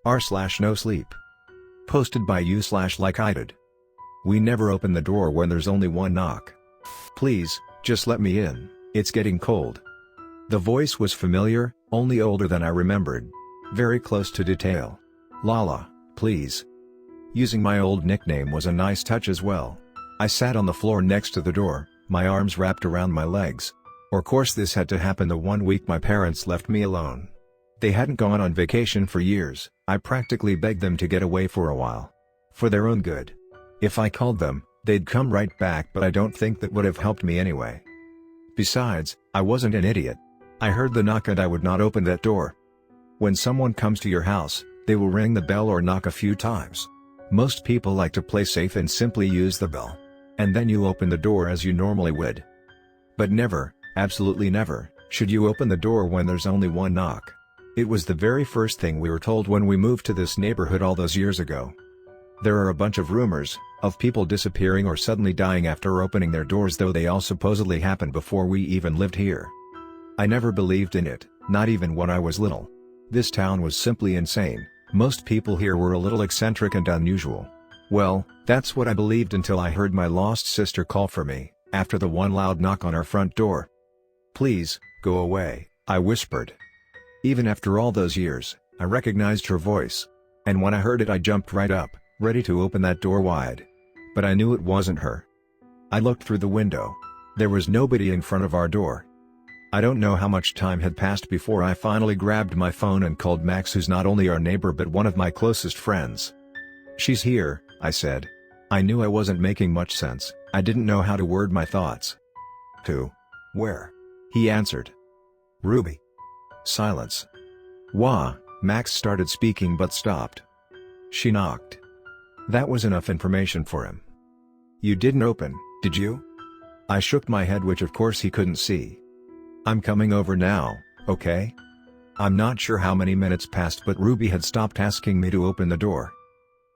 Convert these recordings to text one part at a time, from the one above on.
r/NoSleep. Posted by you/likeeyedid. We never open the door when there's only one knock. Please, just let me in, it's getting cold. The voice was familiar, only older than I remembered. Very close to detail. Lala, please. Using my old nickname was a nice touch as well. I sat on the floor next to the door, my arms wrapped around my legs. Of course this had to happen the 1 week my parents left me alone. They hadn't gone on vacation for years. I practically begged them to get away for a while. For their own good. If I called them, they'd come right back, but I don't think that would have helped me anyway. Besides, I wasn't an idiot. I heard the knock and I would not open that door. When someone comes to your house, they will ring the bell or knock a few times. Most people like to play safe and simply use the bell. And then you open the door as you normally would. But never, absolutely never, should you open the door when there's only one knock. It was the very first thing we were told when we moved to this neighborhood all those years ago. There are a bunch of rumors, of people disappearing or suddenly dying after opening their doors, though they all supposedly happened before we even lived here. I never believed in it, not even when I was little. This town was simply insane. Most people here were a little eccentric and unusual. Well, that's what I believed until I heard my lost sister call for me, after the one loud knock on our front door. "Please, go away," I whispered. Even after all those years, I recognized her voice. And when I heard it I jumped right up, ready to open that door wide. But I knew it wasn't her. I looked through the window. There was nobody in front of our door. I don't know how much time had passed before I finally grabbed my phone and called Max, who's not only our neighbor but one of my closest friends. "She's here," I said. I knew I wasn't making much sense. I didn't know how to word my thoughts. "Who? Where?" he answered. "Ruby." Silence. "Wah," Max started speaking but stopped. "She knocked." That was enough information for him. "You didn't open, did you?" I shook my head, which of course he couldn't see. "I'm coming over now, okay?" I'm not sure how many minutes passed, but Ruby had stopped asking me to open the door.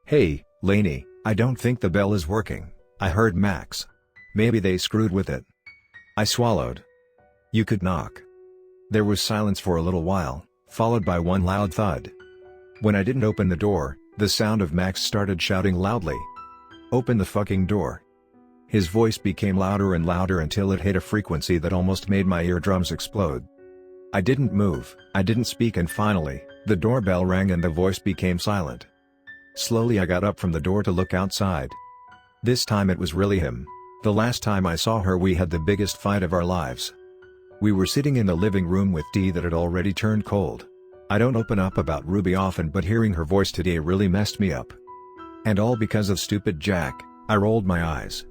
"Hey, Lainey, I don't think the bell is working," I heard Max. "Maybe they screwed with it." I swallowed. "You could knock." There was silence for a little while, followed by one loud thud. When I didn't open the door, the sound of Max started shouting loudly. "Open the fucking door." His voice became louder and louder until it hit a frequency that almost made my eardrums explode. I didn't move, I didn't speak, and finally, the doorbell rang and the voice became silent. Slowly I got up from the door to look outside. This time it was really him. The last time I saw her we had the biggest fight of our lives. We were sitting in the living room with tea that had already turned cold. I don't open up about Ruby often, but hearing her voice today really messed me up. And all because of stupid Jack. I rolled my eyes.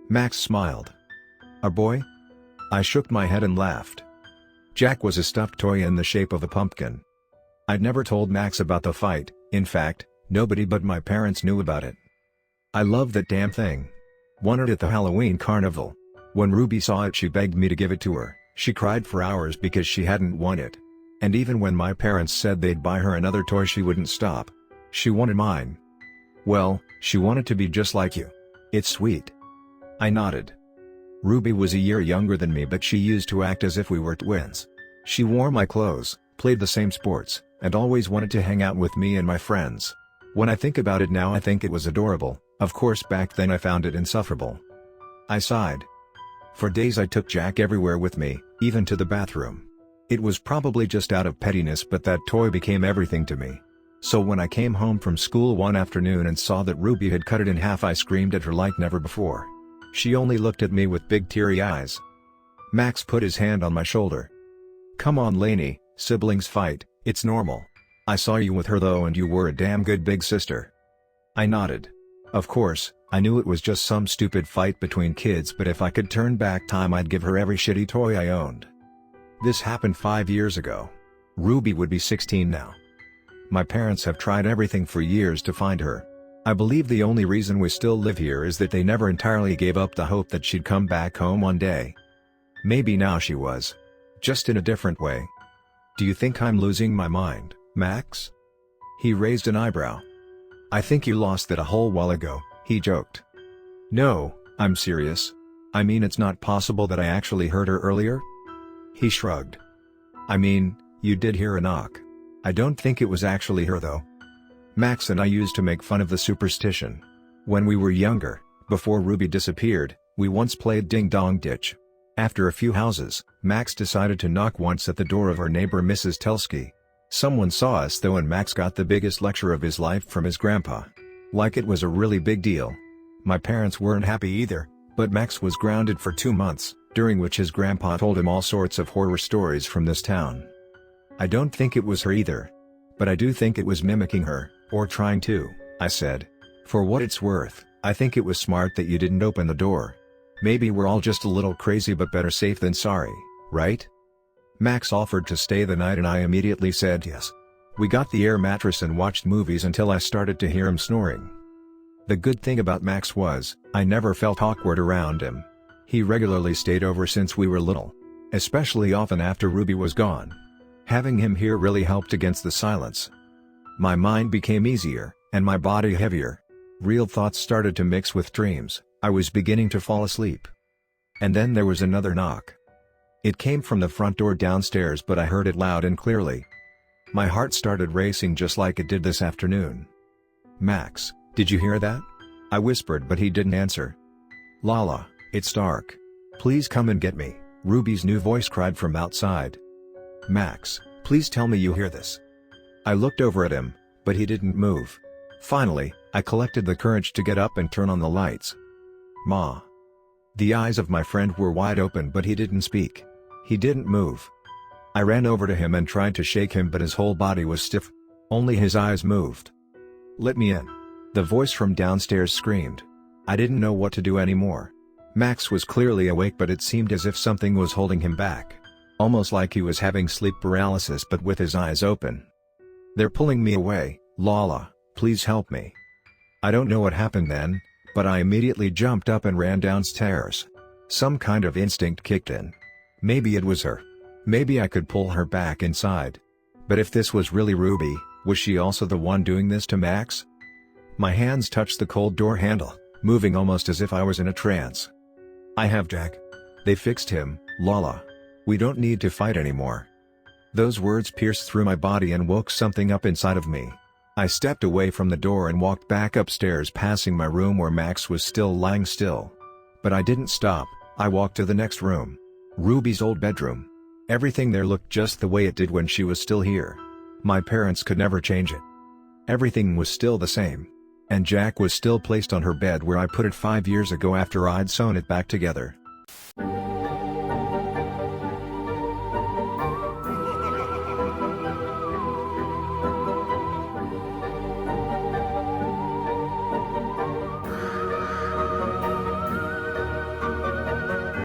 Max smiled. "A boy?" I shook my head and laughed. Jack was a stuffed toy in the shape of a pumpkin. I'd never told Max about the fight. In fact, nobody but my parents knew about it. I loved that damn thing. Won it at the Halloween carnival. When Ruby saw it she begged me to give it to her. She cried for hours because she hadn't won it. And even when my parents said they'd buy her another toy she wouldn't stop. She wanted mine. "Well, she wanted to be just like you. It's sweet." I nodded. Ruby was a year younger than me, but she used to act as if we were twins. She wore my clothes, played the same sports, and always wanted to hang out with me and my friends. When I think about it now I think it was adorable. Of course back then I found it insufferable. I sighed. For days I took Jack everywhere with me, even to the bathroom. It was probably just out of pettiness, but that toy became everything to me. So when I came home from school one afternoon and saw that Ruby had cut it in half I screamed at her like never before. She only looked at me with big teary eyes. Max put his hand on my shoulder. "Come on Lainey, siblings fight, it's normal. I saw you with her though and you were a damn good big sister." I nodded. Of course, I knew it was just some stupid fight between kids, but if I could turn back time I'd give her every shitty toy I owned. This happened 5 years ago. Ruby would be 16 now. My parents have tried everything for years to find her. I believe the only reason we still live here is that they never entirely gave up the hope that she'd come back home one day. Maybe now she was. Just in a different way. "Do you think I'm losing my mind, Max?" He raised an eyebrow. "I think you lost that a whole while ago," he joked. "No, I'm serious. I mean, it's not possible that I actually heard her earlier?" He shrugged. "I mean, You did hear a knock. I don't think it was actually her though. Max and I used to make fun of the superstition. When we were younger, before Ruby disappeared, we once played Ding Dong Ditch. After a few houses, Max decided to knock once at the door of our neighbor Mrs. Telsky. Someone saw us though and Max got the biggest lecture of his life from his grandpa. Like it was a really big deal. My parents weren't happy either, but Max was grounded for 2 months, during which his grandpa told him all sorts of horror stories from this town. I don't think it was her either. But I do think it was mimicking her, or trying to, I said. For what it's worth, I think it was smart that you didn't open the door. Maybe we're all just a little crazy but better safe than sorry, right? Max offered to stay the night and I immediately said yes. We got the air mattress and watched movies until I started to hear him snoring. The good thing about Max was, I never felt awkward around him. He regularly stayed over since we were little. Especially often after Ruby was gone. Having him here really helped against the silence. My mind became easier, and my body heavier. Real thoughts started to mix with dreams. I was beginning to fall asleep. And then there was another knock. It came from the front door downstairs but I heard it loud and clearly. My heart started racing just like it did this afternoon. Max, did you hear that? I whispered but he didn't answer. Lala, it's dark. Please come and get me, Ruby's new voice cried from outside. Max, please tell me you hear this. I looked over at him, but he didn't move. Finally, I collected the courage to get up and turn on the lights. Ma. The eyes of my friend were wide open but he didn't speak. He didn't move. I ran over to him and tried to shake him but his whole body was stiff. Only his eyes moved. Let me in. The voice from downstairs screamed. I didn't know what to do anymore. Max was clearly awake but it seemed as if something was holding him back. Almost like he was having sleep paralysis but with his eyes open. They're pulling me away, Lala, please help me. I don't know what happened then, but I immediately jumped up and ran downstairs. Some kind of instinct kicked in. Maybe it was her. Maybe I could pull her back inside. But if this was really Ruby, was she also the one doing this to Max? My hands touched the cold door handle, moving almost as if I was in a trance. I have Jack. They fixed him, Lala. We don't need to fight anymore. Those words pierced through my body and woke something up inside of me. I stepped away from the door and walked back upstairs passing my room where Max was still lying still. But I didn't stop, I walked to the next room. Ruby's old bedroom. Everything there looked just the way it did when she was still here. My parents could never change it. Everything was still the same. And Jack was still placed on her bed where I put it 5 years ago after I'd sewn it back together.